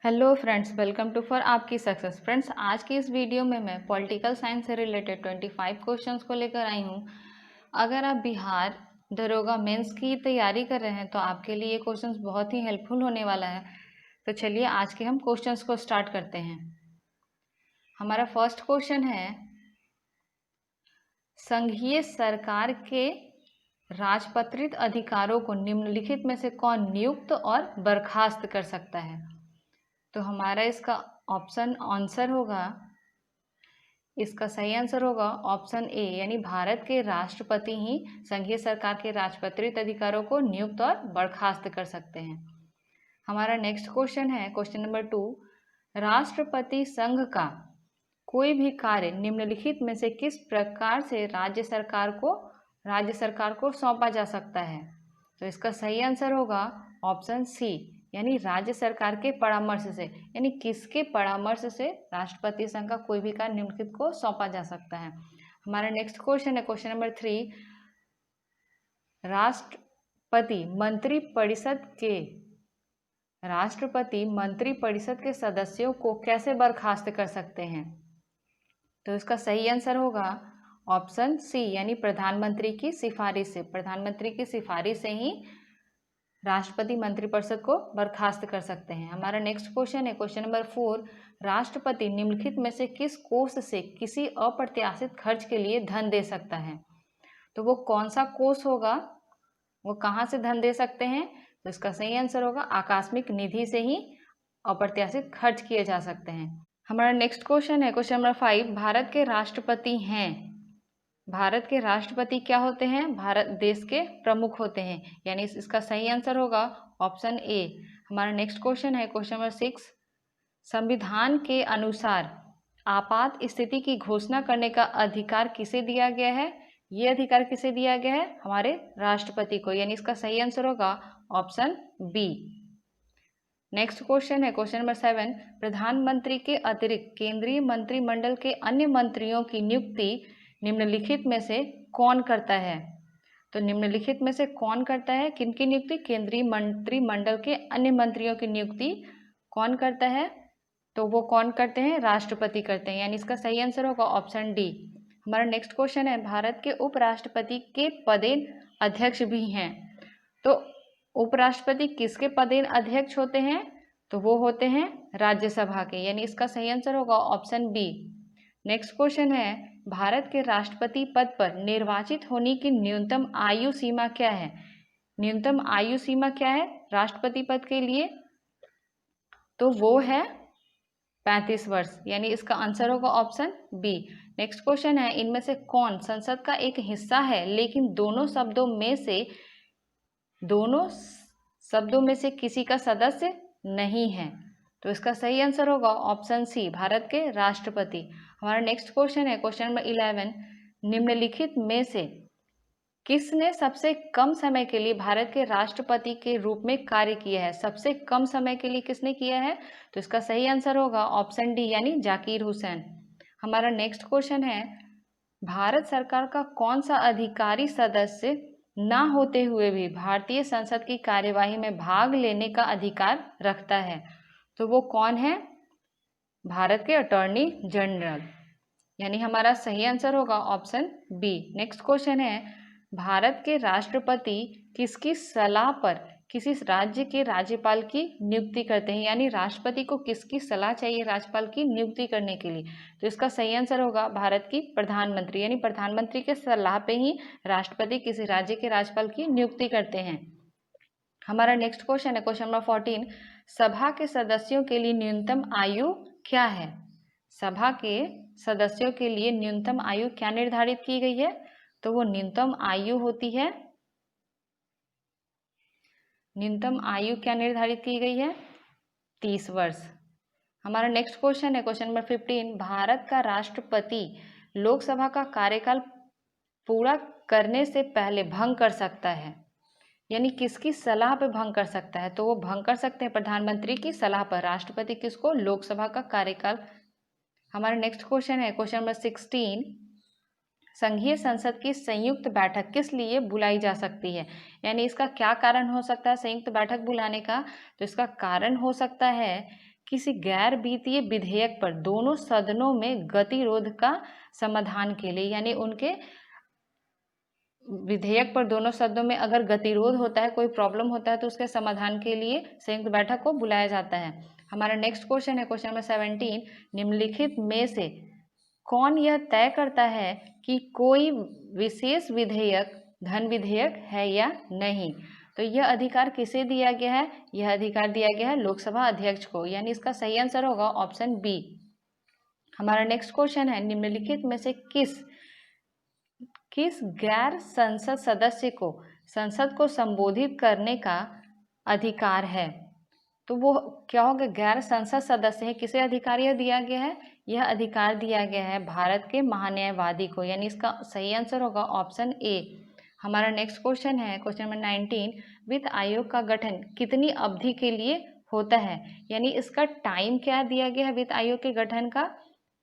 Hello friends, welcome to for आपकी success. Friends, आज की इस वीडियो में मैं पॉलिटिकल साइंस से रिलेटेड 25 क्वेश्चंस को लेकर आई हूँ। अगर आप बिहार दरोगा मेंस की तैयारी कर रहे हैं तो आपके लिए ये क्वेश्चंस बहुत ही हेल्पफुल होने वाला है। तो चलिए आज के हम क्वेश्चंस को स्टार्ट करते हैं। हमारा फर्स्ट क्वेश्चन है, संघीय सरकार के राजपत्रित अधिकारों को निम्नलिखित में से कौन नियुक्त और बर्खास्त कर सकता है? तो हमारा इसका ऑप्शन आंसर होगा, इसका सही आंसर होगा ऑप्शन ए, यानी भारत के राष्ट्रपति ही संघीय सरकार के राजपत्रित अधिकारों को नियुक्त और बर्खास्त कर सकते हैं। हमारा नेक्स्ट क्वेश्चन है, क्वेश्चन नंबर 2, राष्ट्रपति संघ का कोई भी कार्य निम्नलिखित में से किस प्रकार से राज्य सरकार को सौंपा जा सकता है? तो इसका सही आंसर होगा ऑप्शन सी, यानी राज्य सरकार के परामर्श से। यानी किसके परामर्श से राष्ट्रपति संघ का कोई भी कार्य निम्नलिखित को सौंपा जा सकता है। हमारा नेक्स्ट क्वेश्चन है, क्वेश्चन नंबर 3, राष्ट्रपति मंत्री परिषद के सदस्यों को कैसे बर्खास्त कर सकते हैं? तो इसका सही आंसर होगा ऑप्शन सी, यानी प्रधानमंत्री की सिफारिश से। प्रधानमंत्री की सिफारिश से ही राष्ट्रपति मंत्रिपरिषद को बर्खास्त कर सकते हैं। हमारा नेक्स्ट क्वेश्चन है, क्वेश्चन नंबर 4, राष्ट्रपति निम्नलिखित में से किस कोष से किसी अप्रत्याशित खर्च के लिए धन दे सकता है? तो वो कौन सा कोष होगा, वो कहाँ से धन दे सकते हैं? तो इसका सही आंसर होगा आकस्मिक निधि से ही अप्रत्याशित खर्च किए जा सकते हैं। हमारा नेक्स्ट क्वेश्चन है, क्वेश्चन नंबर 5, भारत के राष्ट्रपति क्या होते हैं? भारत देश के प्रमुख होते हैं, यानी इसका सही आंसर होगा ऑप्शन ए। हमारा नेक्स्ट क्वेश्चन है, क्वेश्चन नंबर 6, संविधान के अनुसार आपात स्थिति की घोषणा करने का अधिकार किसे दिया गया है? ये अधिकार किसे दिया गया है? हमारे राष्ट्रपति को, यानी इसका सही आंसर होगा ऑप्शन बी। नेक्स्ट क्वेश्चन है, क्वेश्चन नंबर 7, प्रधानमंत्री के अतिरिक्त केंद्रीय मंत्रिमंडल के अन्य मंत्रियों की नियुक्ति निम्नलिखित में से कौन करता है? तो निम्नलिखित में से कौन करता है? किनकी नियुक्ति? केंद्रीय मंत्रिमंडल के अन्य मंत्रियों की नियुक्ति कौन करता है? तो वो कौन करते हैं? राष्ट्रपति करते हैं, यानी इसका सही आंसर होगा ऑप्शन डी। हमारा नेक्स्ट क्वेश्चन है, भारत के उपराष्ट्रपति के पदेन अध्यक्ष भी हैं। तो उपराष्ट्रपति किसके पदेन अध्यक्ष होते हैं? तो वो होते हैं राज्यसभा के, यानी इसका सही आंसर होगा ऑप्शन बी। नेक्स्ट क्वेश्चन है, भारत के राष्ट्रपति पद पर निर्वाचित होने की न्यूनतम आयु सीमा क्या है? न्यूनतम आयु सीमा क्या है राष्ट्रपति पद के लिए? तो वो है 35 वर्ष, यानी इसका आंसर होगा ऑप्शन बी। नेक्स्ट क्वेश्चन है, इनमें से कौन संसद का एक हिस्सा है लेकिन दोनों शब्दों में से किसी का सदस्य नहीं है? तो इसका सही आंसर होगा ऑप्शन सी, भारत के राष्ट्रपति। हमारा नेक्स्ट क्वेश्चन है, क्वेश्चन नंबर 11, निम्नलिखित में से किसने सबसे कम समय के लिए भारत के राष्ट्रपति के रूप में कार्य किया है? सबसे कम समय के लिए किसने किया है? तो इसका सही आंसर होगा ऑप्शन डी, यानी जाकिर हुसैन। हमारा नेक्स्ट क्वेश्चन है, भारत सरकार का कौन सा अधिकारी सदस्य ना होते हुए भी भारतीय संसद की कार्यवाही में भाग लेने का अधिकार रखता है? तो वो कौन है? भारत के अटॉर्नी जनरल, यानी हमारा सही आंसर होगा ऑप्शन बी। नेक्स्ट क्वेश्चन है, भारत के राष्ट्रपति किसकी सलाह पर किसी राज्य के राज्यपाल की नियुक्ति करते हैं? यानी राष्ट्रपति को किसकी सलाह चाहिए राज्यपाल की नियुक्ति करने के लिए? तो इसका सही आंसर होगा भारत की प्रधानमंत्री, यानी प्रधानमंत्री के सलाह पे ही राष्ट्रपति किसी राज्य के राज्यपाल की नियुक्ति करते हैं। हमारा नेक्स्ट क्वेश्चन है, क्वेश्चन नंबर 14, सभा के सदस्यों के लिए न्यूनतम आयु क्या है? सभा के सदस्यों के लिए न्यूनतम आयु क्या निर्धारित की गई है? तो वो न्यूनतम आयु होती है, न्यूनतम आयु क्या निर्धारित की गई है? 30 वर्ष। हमारा नेक्स्ट क्वेश्चन है, क्वेश्चन नंबर 15, भारत का राष्ट्रपति लोकसभा का कार्यकाल पूरा करने से पहले भंग कर सकता है, यानी किसकी सलाह पे भंग कर सकता है? तो वो भंग कर सकते हैं प्रधानमंत्री की सलाह पर। राष्ट्रपति किसको? लोकसभा का कार्यकाल। हमारा नेक्स्ट क्वेश्चन है, क्वेश्चन नंबर 16, संघीय संसद की संयुक्त बैठक किस लिए बुलाई जा सकती है? यानी इसका क्या कारण हो सकता है संयुक्त बैठक बुलाने का? तो इसका कारण हो सकता है किसी गैर वित्तीय विधेयक पर दोनों सदनों में गतिरोध का समाधान के लिए, यानी उनके विधेयक पर दोनों सदनों में अगर गतिरोध होता है, कोई प्रॉब्लम होता है, तो उसके समाधान के लिए संयुक्त बैठक को बुलाया जाता है। हमारा नेक्स्ट क्वेश्चन है क्वेश्चन नंबर 17, निम्नलिखित में से कौन यह तय करता है कि कोई विशेष विधेयक धन विधेयक है या नहीं? तो यह अधिकार किसे दिया गया है? यह अधिकार दिया गया है लोकसभा अध्यक्ष को, यानी इसका सही आंसर होगा ऑप्शन बी। हमारा नेक्स्ट क्वेश्चन है, निम्नलिखित में से किस गैर संसद सदस्य को संसद को संबोधित करने का अधिकार है? तो वो क्या होगा? गैर संसद सदस्य है, किसे अधिकार यह दिया गया है? यह अधिकार दिया गया है भारत के महान्यायवादी को, यानी इसका सही आंसर होगा ऑप्शन ए। हमारा नेक्स्ट क्वेश्चन है क्वेश्चन नंबर 19, वित्त आयोग का गठन कितनी अवधि के लिए होता है? यानी इसका टाइम क्या दिया गया है वित्त आयोग के गठन का?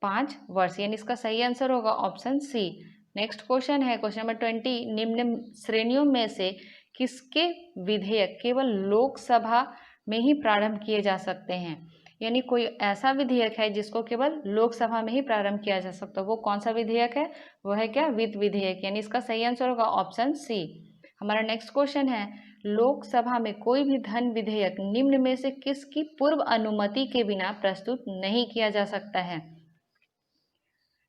5 वर्ष, यानी इसका सही आंसर होगा ऑप्शन सी। नेक्स्ट क्वेश्चन है क्वेश्चन नंबर 20, निम्न श्रेणियों में से किसके विधेयक केवल लोकसभा में ही प्रारंभ किए जा सकते हैं? यानी कोई ऐसा विधेयक है जिसको केवल लोकसभा में ही प्रारंभ किया जा सकता है, वो कौन सा विधेयक है? वो है क्या? वित्त विधेयक, यानी इसका सही आंसर होगा ऑप्शन सी। हमारा नेक्स्ट क्वेश्चन है, लोकसभा में कोई भी धन विधेयक निम्न में से किसकी पूर्व अनुमति के बिना प्रस्तुत नहीं किया जा सकता है?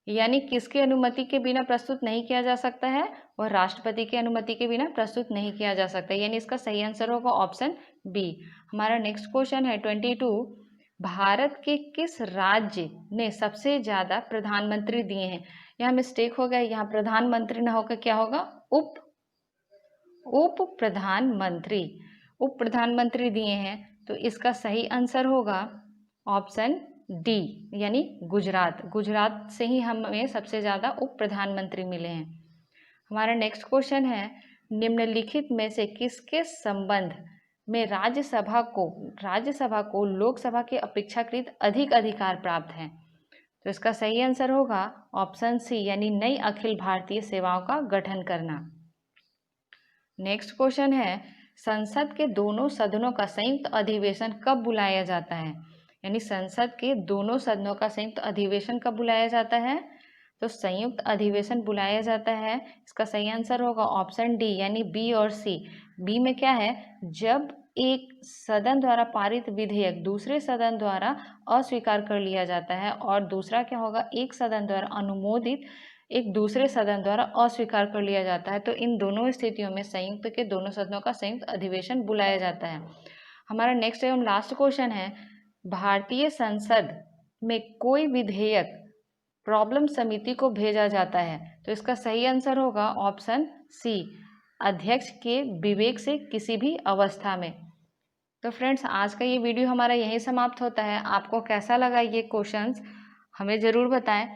यानी किसकी अनुमति के बिना प्रस्तुत नहीं किया जा सकता है? वह राष्ट्रपति की अनुमति के बिना प्रस्तुत नहीं किया जा सकता, यानी इसका सही आंसर होगा ऑप्शन बी। हमारा नेक्स्ट क्वेश्चन है 22, भारत के किस राज्य ने सबसे ज्यादा प्रधानमंत्री दिए हैं? यहाँ मिस्टेक हो गया, यहाँ प्रधानमंत्री ना होकर क्या होगा? उप प्रधानमंत्री दिए हैं, तो इसका सही आंसर होगा ऑप्शन डी, यानी गुजरात से ही हमें सबसे ज़्यादा उप प्रधानमंत्री मिले हैं। हमारा नेक्स्ट क्वेश्चन है, निम्नलिखित में से किसके संबंध में राज्यसभा को लोकसभा के अपेक्षाकृत अधिक अधिकार प्राप्त हैं? तो इसका सही आंसर होगा ऑप्शन सी, यानी नई अखिल भारतीय सेवाओं का गठन करना। नेक्स्ट क्वेश्चन है, संसद के दोनों सदनों का संयुक्त अधिवेशन कब बुलाया जाता है? यानी संसद के दोनों सदनों का संयुक्त अधिवेशन कब बुलाया जाता है? तो संयुक्त अधिवेशन बुलाया जाता है, इसका सही आंसर होगा ऑप्शन डी, यानी बी और सी। बी में क्या है? जब एक सदन द्वारा पारित विधेयक दूसरे सदन द्वारा अस्वीकार कर लिया जाता है, और दूसरा क्या होगा? एक सदन द्वारा अनुमोदित एक दूसरे सदन द्वारा अस्वीकार कर लिया जाता है। तो इन दोनों स्थितियों में संयुक्त के दोनों सदनों का संयुक्त अधिवेशन बुलाया जाता है। हमारा नेक्स्ट एवं लास्ट क्वेश्चन है, भारतीय संसद में कोई विधेयक प्रॉब्लम समिति को भेजा जाता है, तो इसका सही आंसर होगा ऑप्शन सी, अध्यक्ष के विवेक से किसी भी अवस्था में। तो फ्रेंड्स, आज का ये वीडियो हमारा यहीं समाप्त होता है। आपको कैसा लगा ये क्वेश्चंस हमें ज़रूर बताएं।